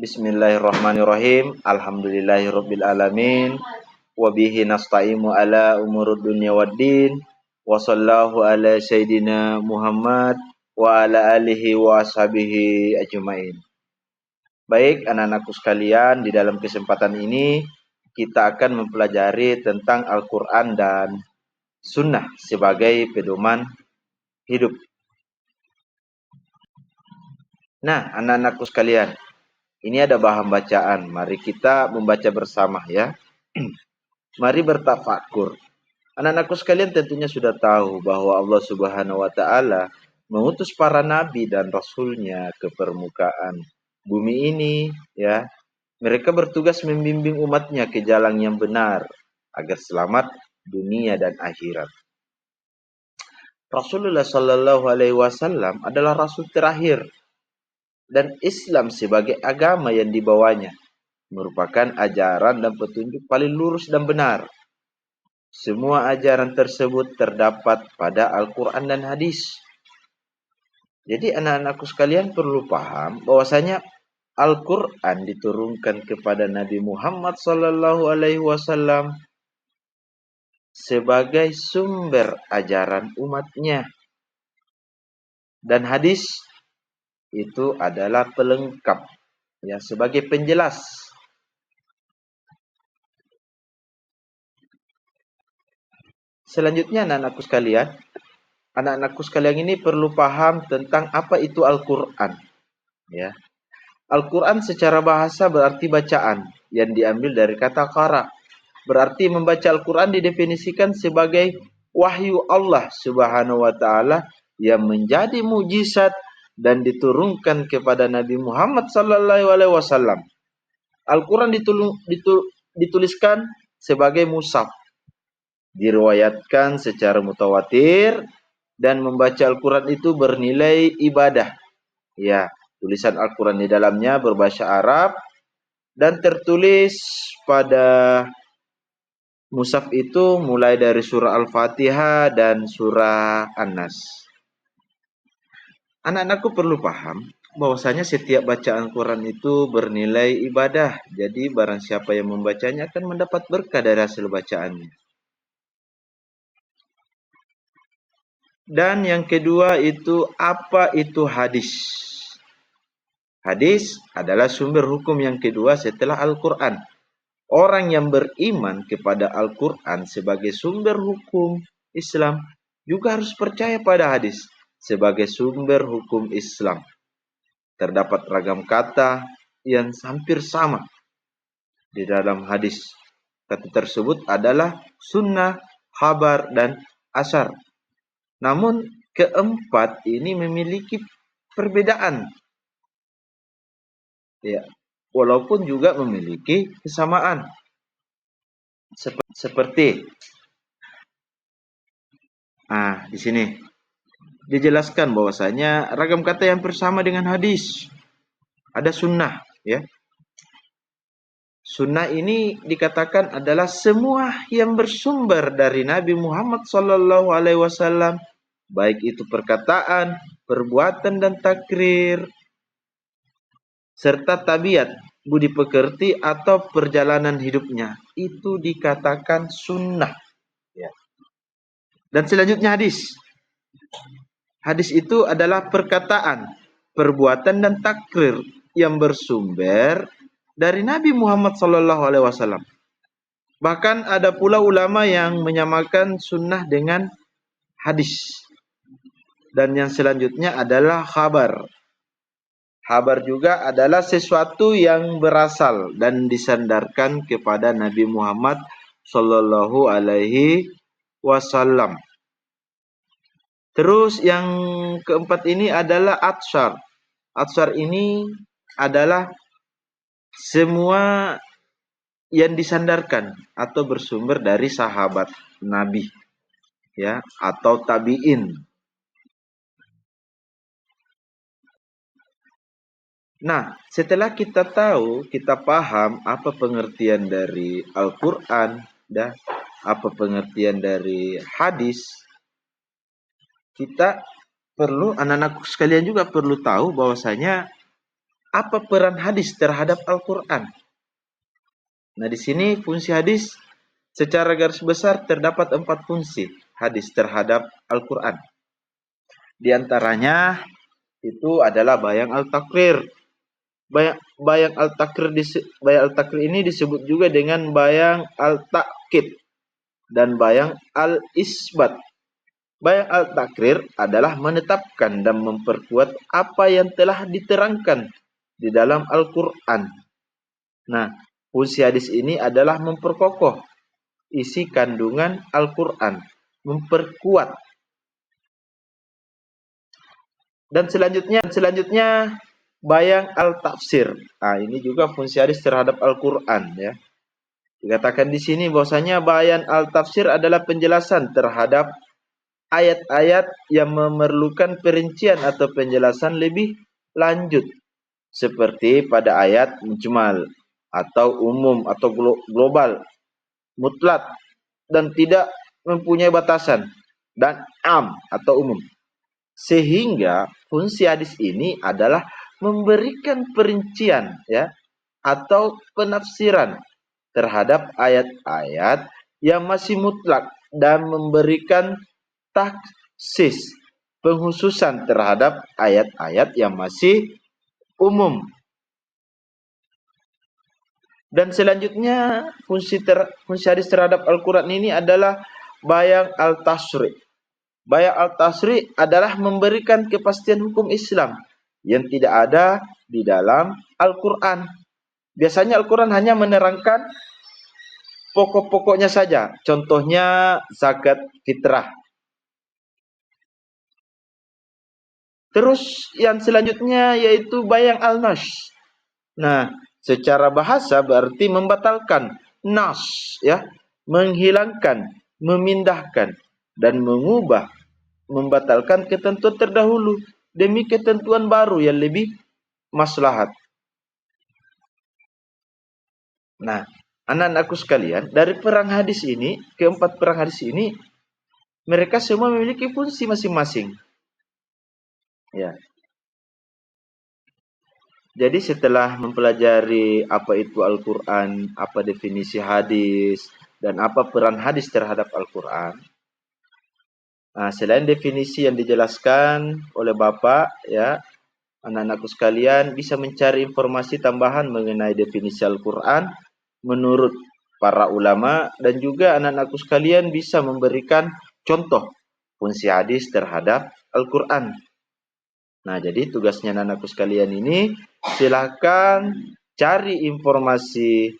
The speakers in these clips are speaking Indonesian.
Bismillahirrahmanirrahim. Alhamdulillahirabbil alamin. Wa bihi nasta'inu ala umurud dunya waddin. Wa sallallahu ala sayidina Muhammad wa ala alihi wa ashabihi ajmain. Baik, anak-anakku sekalian, di dalam kesempatan ini kita akan mempelajari tentang Al-Qur'an dan Sunnah sebagai pedoman hidup. Nah, anak-anakku sekalian, ini ada bahan bacaan. Mari kita membaca bersama ya. Mari bertafakur. Anak-anakku sekalian tentunya sudah tahu bahwa Allah Subhanahu wa taala mengutus para nabi dan rasulnya ke permukaan bumi ini ya. Mereka bertugas membimbing umatnya ke jalan yang benar agar selamat dunia dan akhirat. Rasulullah Shallallahu alaihi wasallam adalah rasul terakhir dan Islam sebagai agama yang dibawanya merupakan ajaran dan petunjuk paling lurus dan benar. Semua ajaran tersebut terdapat pada Al-Quran dan hadis. Jadi anak-anakku sekalian perlu paham bahwasanya Al-Quran diturunkan kepada Nabi Muhammad SAW sebagai sumber ajaran umatnya. Dan hadis itu adalah pelengkap, ya, sebagai penjelas. Selanjutnya anak-anakku sekalian ini perlu paham tentang apa itu Al-Quran. Ya. Al-Quran secara bahasa berarti bacaan yang diambil dari kata qara. Berarti membaca Al-Quran didefinisikan sebagai wahyu Allah Subhanahu wa taala yang menjadi mujizat dan diturunkan kepada Nabi Muhammad sallallahu alaihi wasallam. Al-Quran dituliskan sebagai mushaf, diriwayatkan secara mutawatir, dan membaca Al-Quran itu bernilai ibadah. Ya, tulisan Al-Quran di dalamnya berbahasa Arab dan tertulis pada mushaf itu mulai dari surah Al-Fatihah dan surah An-Nas. Anak-anakku perlu paham bahwasanya setiap bacaan Al-Quran itu bernilai ibadah. Jadi barang siapa yang membacanya akan mendapat berkah dari hasil bacaannya. Dan yang kedua itu, apa itu hadis? Hadis adalah sumber hukum yang kedua setelah Al-Quran. Orang yang beriman kepada Al-Quran sebagai sumber hukum Islam juga harus percaya pada hadis sebagai sumber hukum Islam. Terdapat ragam kata yang hampir sama di dalam hadis. Kata tersebut adalah sunnah, khabar, dan asar. Namun keempat ini memiliki perbedaan. Ya, walaupun juga memiliki kesamaan. Seperti di sini dijelaskan bahwasanya ragam kata yang bersama dengan hadis. Ada sunnah, ya. Sunnah ini dikatakan adalah semua yang bersumber dari Nabi Muhammad SAW, baik itu perkataan, perbuatan, dan takrir, serta tabiat, budi pekerti, atau perjalanan hidupnya. Itu dikatakan sunnah. Ya. Dan selanjutnya hadis. Hadis itu adalah perkataan, perbuatan, dan takrir yang bersumber dari Nabi Muhammad SAW. Bahkan ada pula ulama yang menyamakan sunnah dengan hadis. Dan yang selanjutnya adalah khabar. Khabar juga adalah sesuatu yang berasal dan disandarkan kepada Nabi Muhammad sallallahu alaihi wasallam. Terus yang keempat ini adalah atsar. Atsar ini adalah semua yang disandarkan atau bersumber dari sahabat Nabi, ya, atau tabi'in. Nah, setelah kita tahu, kita paham apa pengertian dari Al-Quran dan apa pengertian dari hadis, kita perlu, anak-anak sekalian juga perlu tahu bahwasanya apa peran hadis terhadap Al-Quran? Nah, di sini fungsi hadis secara garis besar terdapat 4 fungsi hadis terhadap Al-Quran. Di antaranya itu adalah bayang al-takrir. Bayang al-takrir ini disebut juga dengan bayang al-takkid dan bayang al-isbat. Bayang al-takrir adalah menetapkan dan memperkuat apa yang telah diterangkan di dalam Al-Quran. Nah, fungsi hadis ini adalah memperkokoh isi kandungan Al-Quran, memperkuat. Dan selanjutnya bayang al-tafsir. Nah, ini juga fungsi hadis terhadap Al-Quran, ya. Dikatakan di sini bahwasanya bayan al-tafsir adalah penjelasan terhadap ayat-ayat yang memerlukan perincian atau penjelasan lebih lanjut, seperti pada ayat mujmal atau umum atau global, mutlak dan tidak mempunyai batasan, dan am atau umum. Sehingga fungsi hadis ini adalah memberikan perincian, ya, atau penafsiran terhadap ayat-ayat yang masih mutlak dan memberikan taksis, penghususan terhadap ayat-ayat yang masih umum. Dan selanjutnya fungsi hadis terhadap Al-Quran ini adalah bayang al-tasri'. Bayang al-tasri' adalah memberikan kepastian hukum Islam yang tidak ada di dalam Al-Quran. Biasanya Al-Quran hanya menerangkan pokok-pokoknya saja. Contohnya zakat fitrah. Terus yang selanjutnya yaitu bayang al-nash. Nah, secara bahasa berarti membatalkan, nas, ya, menghilangkan, memindahkan, dan mengubah, membatalkan ketentuan terdahulu demi ketentuan baru yang lebih maslahat. Nah, anak-anakku sekalian, dari perang hadis ini, keempat perang hadis ini, mereka semua memiliki fungsi masing-masing. Ya. Jadi setelah mempelajari apa itu Al-Quran, apa definisi hadis, dan apa peran hadis terhadap Al-Quran. Nah, selain definisi yang dijelaskan oleh Bapak, ya, anak-anakku sekalian bisa mencari informasi tambahan mengenai definisi Al-Quran menurut para ulama, dan juga anak-anakku sekalian bisa memberikan contoh fungsi hadis terhadap Al-Quran. Nah, jadi tugasnya anak-anakku sekalian ini, silakan cari informasi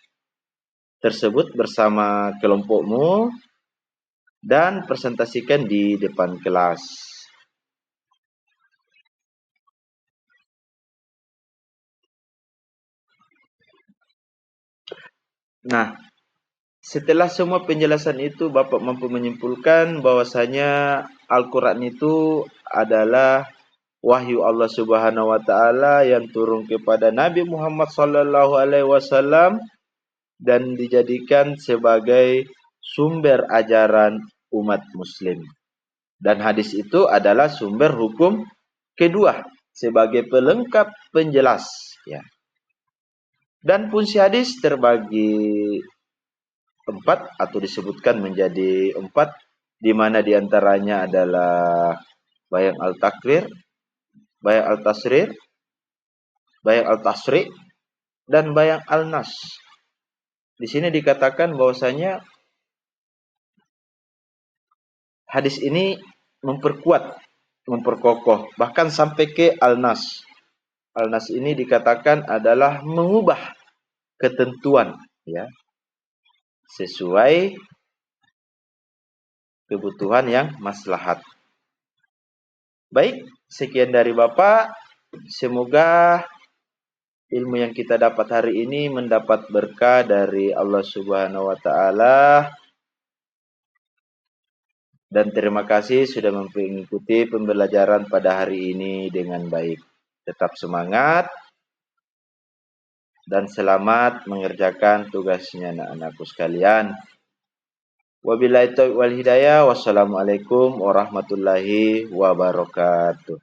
tersebut bersama kelompokmu dan presentasikan di depan kelas. Nah, setelah semua penjelasan itu, Bapak mampu menyimpulkan bahwasanya Al-Quran itu adalah wahyu Allah Subhanahu wa taala yang turun kepada Nabi Muhammad sallallahu alaihi wasallam dan dijadikan sebagai sumber ajaran umat muslim. Dan hadis itu adalah sumber hukum kedua sebagai pelengkap penjelas, ya. Dan fungsi hadis terbagi 4 atau disebutkan menjadi 4, di mana diantaranya adalah bayang al-takrir, bayang al-tasrir, bayang al-tasri', dan bayang al-nas. Di sini dikatakan bahwasanya hadis ini memperkuat, memperkokoh, bahkan sampai ke al-nas. Al-nas ini dikatakan adalah mengubah ketentuan, ya, sesuai kebutuhan yang maslahat. Baik, sekian dari Bapak. Semoga ilmu yang kita dapat hari ini mendapat berkah dari Allah Subhanahu wa taala. Dan terima kasih sudah mengikuti pembelajaran pada hari ini dengan baik. Tetap semangat dan selamat mengerjakan tugasnya anak-anakku sekalian. Wabillahi taufiq wal hidayah. Wassalamualaikum warahmatullahi wabarakatuh.